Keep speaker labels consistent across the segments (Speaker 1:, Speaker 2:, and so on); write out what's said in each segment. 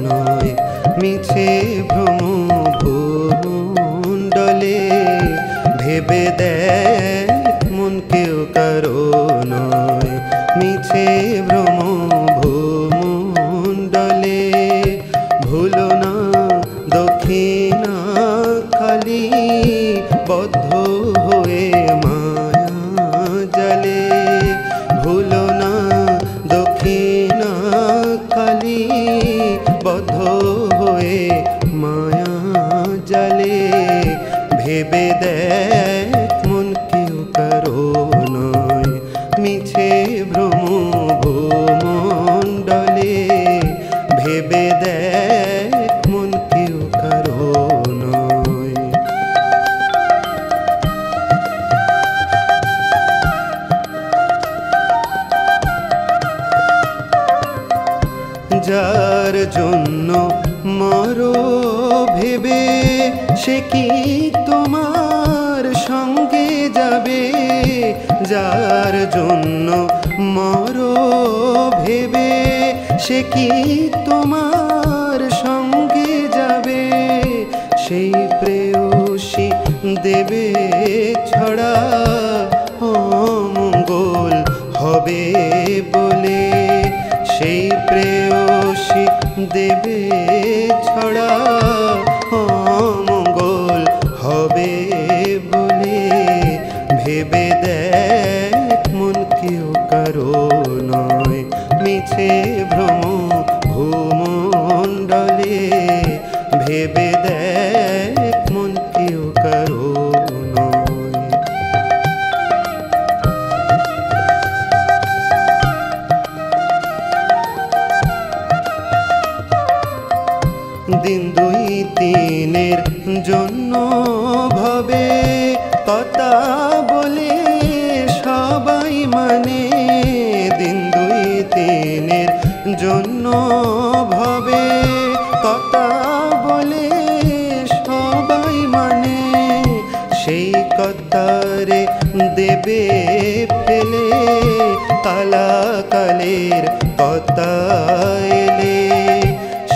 Speaker 1: নয়, মিছে ভ্রম ভূমণ্ডলে। ভেবে দেখ মন কেউ কারো নয়, মিছে ভ্রম ভূমণ্ডলে। ভুলো না দক্ষিণা কালী, বদ্ধ হয়ে মায়া জালে। ভুলো না দক্ষিণা কালী, বদ্ধ হয়ে মায়া জালে। ভেবে দেখ মন কেউ কারো নয়, মিছে ভ্রম ভূমণ্ডলে। ভেবে দেখ মন কেউ কারো নয়। যার জন্য মরো ভেবে, সে কি তোমার সঙ্গে যাবে? যার জন্য মরো ভেবে, সে কি তোমার সঙ্গে যাবে? সেই প্রেয়সী দেবে ছড়া, অমঙ্গল হবে বলে। সেই প্রেয়সী দেবে ছড়া, অমঙ্গল হবে বলে। ভেবে দেখ মন কেউ কারো নয়, মিছে ভ্রম ভূমণ্ডলে। ভেবে দেখ মন কেউ কারো নয়। দিন দুই তিনের জন্য ভবে, কথা বলে সবাই মানে। দিন দুই তিনের জন্য ভবে, কথা বলে সবাই মানে। সেই কথারে দেবে ফেলে, কালাকালের কথা এলে।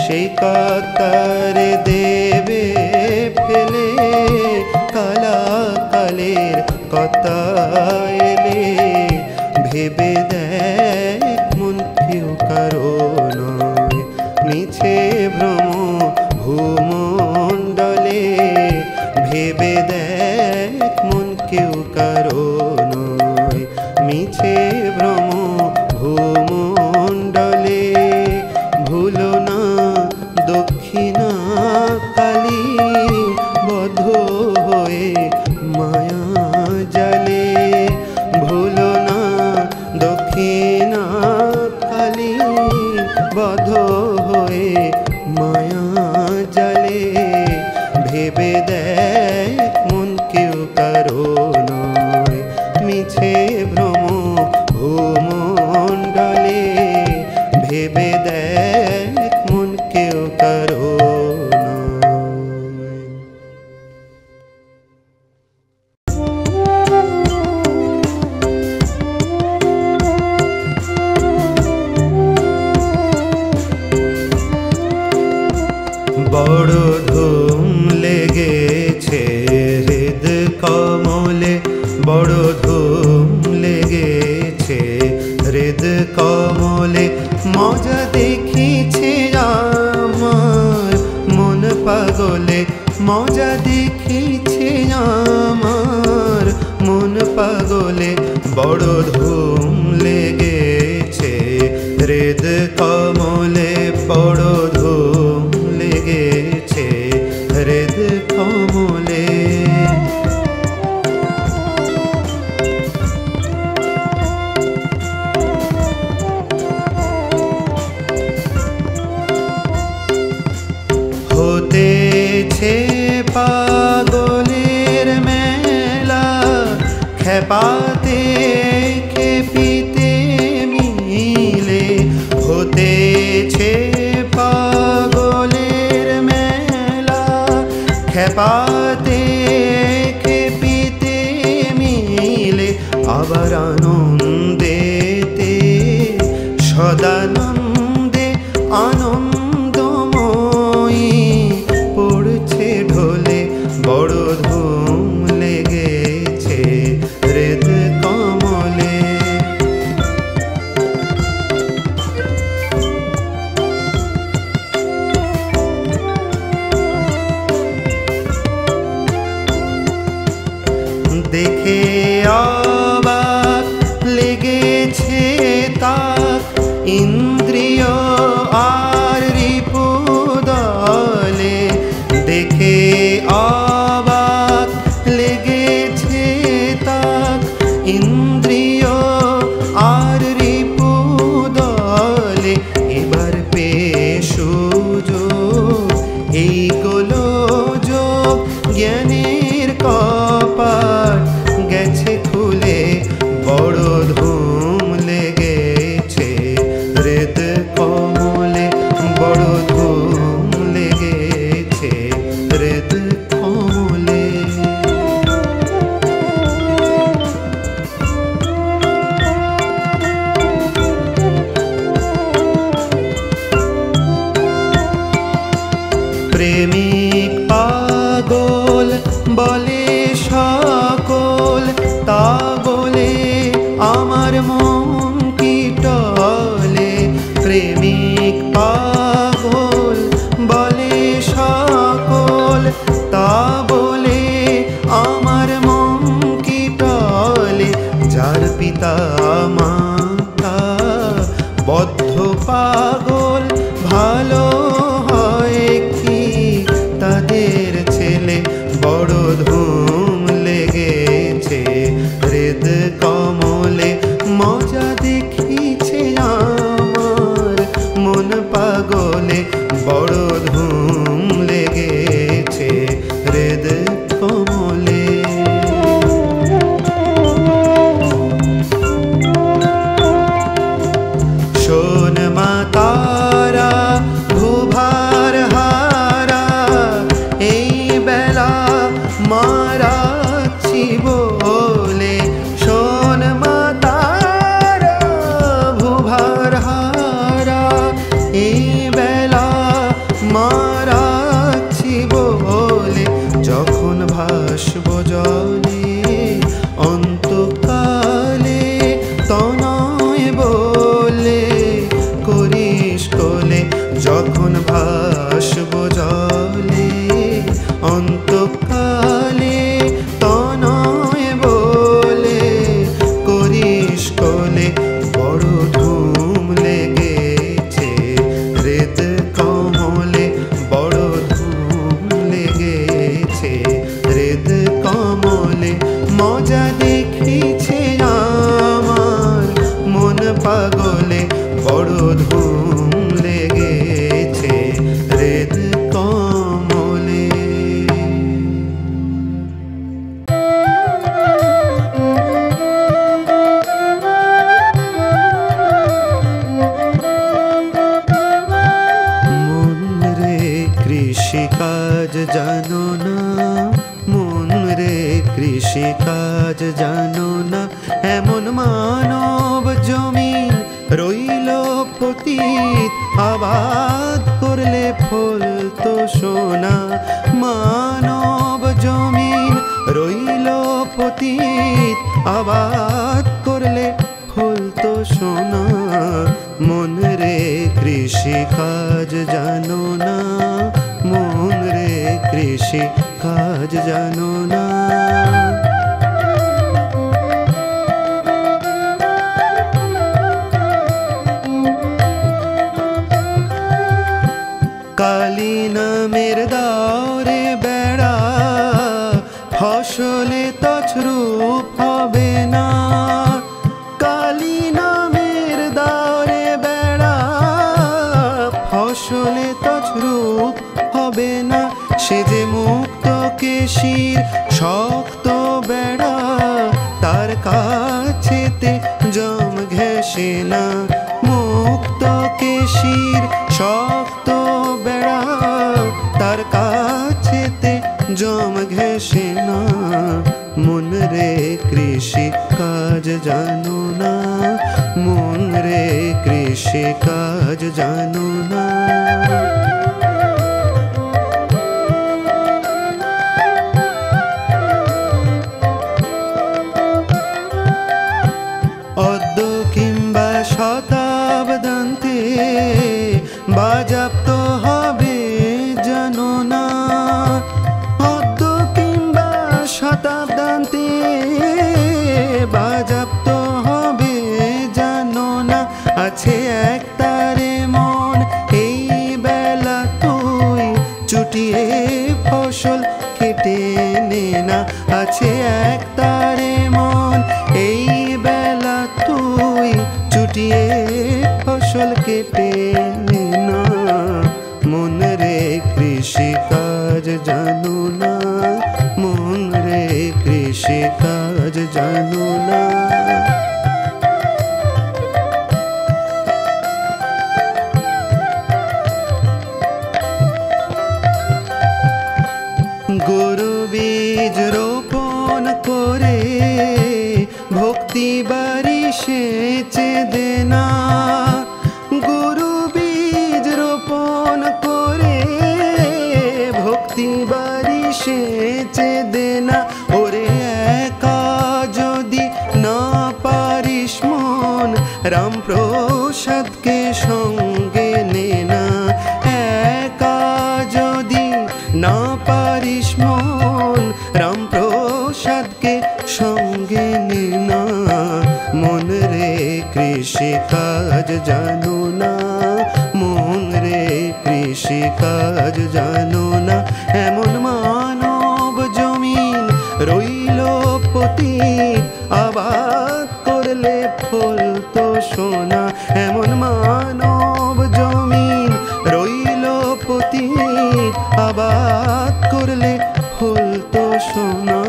Speaker 1: সেই কথারে দেবে ফেলে, কালাকালের কথা এলে। ভেবে দেখ মন কেউ কারো নয়, মিছে ভ্রম ভূমণ্ডলে। ভেবে দেখ মন কেউ কারো নয়, মিছে ভ্রম ভূমণ্ডলে। ভুলো না দক্ষিণা কালী, বদ্ধ হয়ে মায়া জালে। ভুলো না দক্ষিণা কালী, বদ্ধ হয়ে মায়া জালে। ভেবে দেখ মন কেউ কারো নয়, মিছে ভ্রম ভূমণ্ডলে। ভেবে দেখ মন কেউ কারো নয়। বড় ধুম লেগেছে হৃদ কমলে, বড় ধুম লেগেছে হৃদ কমলে। মজা দেখিছে আমার মন পাগলে, মজা দেখিছে আমার মন পাগলে। বড় ধুম লেগেছে হৃদ কমলে, বড় ধুম লেগেছে হৃদ কমলে। হতেছে পাগলের মেলা, খেপাতে খেপিতে মিলে। হতেছে পাগলের মেলা, খেপাতে খেপিতে মিলে। আবার আনন্দেতে সদানন্দে আনন্দময় জ্ঞানের কপাট গেছে খুলে, বড় ধুম লেগেছে হৃদ কমলে, বড় ধুম লেগেছে হৃদ কমলে। প্রেমিক পাগল বলে সকল, তা বলে আমার মন কি টলে। প্রেমিক পাগল বলে সকল, তা বলে আমার মন কি টলে। যার পিতা মাতা বদ্ধ পাগল, ভালো হয় কি তাদের ছেলে। বড় ধুম লেগেছে হৃদ কমলে, মজা দেখিছে আমার মন পাগলে। বড় ধুম লেগেছে হৃদ কমলে। শোন মা তারা ভুভার হারা, এই বেলা মারাচ্ছি বলে। শোন মা তারা ভুভার হারা, এই বেলা মারাচ্ছি বলে। যখন ভাসব জলে অন্তকালে, তনয় বলে করিস কোলে। যখন ভাসব জলে অন্তকালে, তনয় বলে করিস কোলে। বড় ধুম লেগেছে হৃদ কমলে, বড় ধুম লেগেছে হৃদ কমলে। মজা দেখিছে আমার মন পাগলে, বড় ধুম লেগেছে হৃদ কমলে। মন রে কৃষিকাজ জানো না, মন রে কৃষিকাজ জানো না। এমন মানব জমিন রইল পতিত, আবাদ করলে ফল তো সোনা। মানব জমিন রইল পতিত, আবাদ করলে ফল তো সোনা। মন রে কৃষিকাজ জানো না, মন রে কৃষিকাজ জানো না। কালী নামের দাওরে বেড়া, ফসলে তছরূপ হবে না। কালী নামের দাওরে বেড়া, ফসলে তছরূপ হবে না। সে যে মুক্ত কেশির শক্ত বেড়া, তার কাছেতে জম ঘেঁষে না। মুক্ত কেশির শক্ত বেড়া, তার কাছেতে জম ঘেঁষে না। মন রে কৃষি কাজ জানো না, মন রে কৃষি কাজ জানো না। অদ্য কিংবা শতাব্দান্তে বাজাপ্ত হবে জানো না। অদ্য কিংবা শতাব্দান্তে বাজাপ্ত হবে জানো না। আছে এক তারে মন এই বেলা, তুই চুটিয়ে ফসল কেটে নে না। আছে এক তারে মন এই বেলা, তুই চুটিয়ে ফসল কেটে নে না। মন রে কৃষি কাজ জানো না, কৃষিকাজ জানো না। গরু বীজ রোপণ করে ভক্তি বাড়ি সেচে দে না। গরু বীজ রোপণ করে ভক্তি বাড়ি সেচে দে না। ওরে একা যদি না পারিস মন রামপ্রসাদকে সঙ্গে নে না। একা যদি না পারিস মন রামপ্রসাদকে সঙ্গে নে না। মন রে কৃষিকাজ জানো না, মন রে কৃষিকাজ জানো না। এমন মানব জমিন রইল পতিত, আবাদ করলে ফল তো সোনা। এমন মানব জমিন রইল পতিত, আবাদ করলে ফল তো সোনা।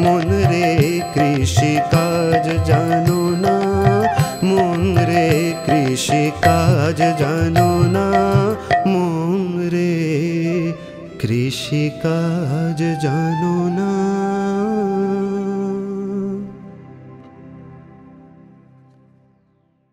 Speaker 1: মন রে কৃষিকাজ জানো না, মন রে কৃষিকাজ জানো না, মন রে কৃষিকাজ জানো না।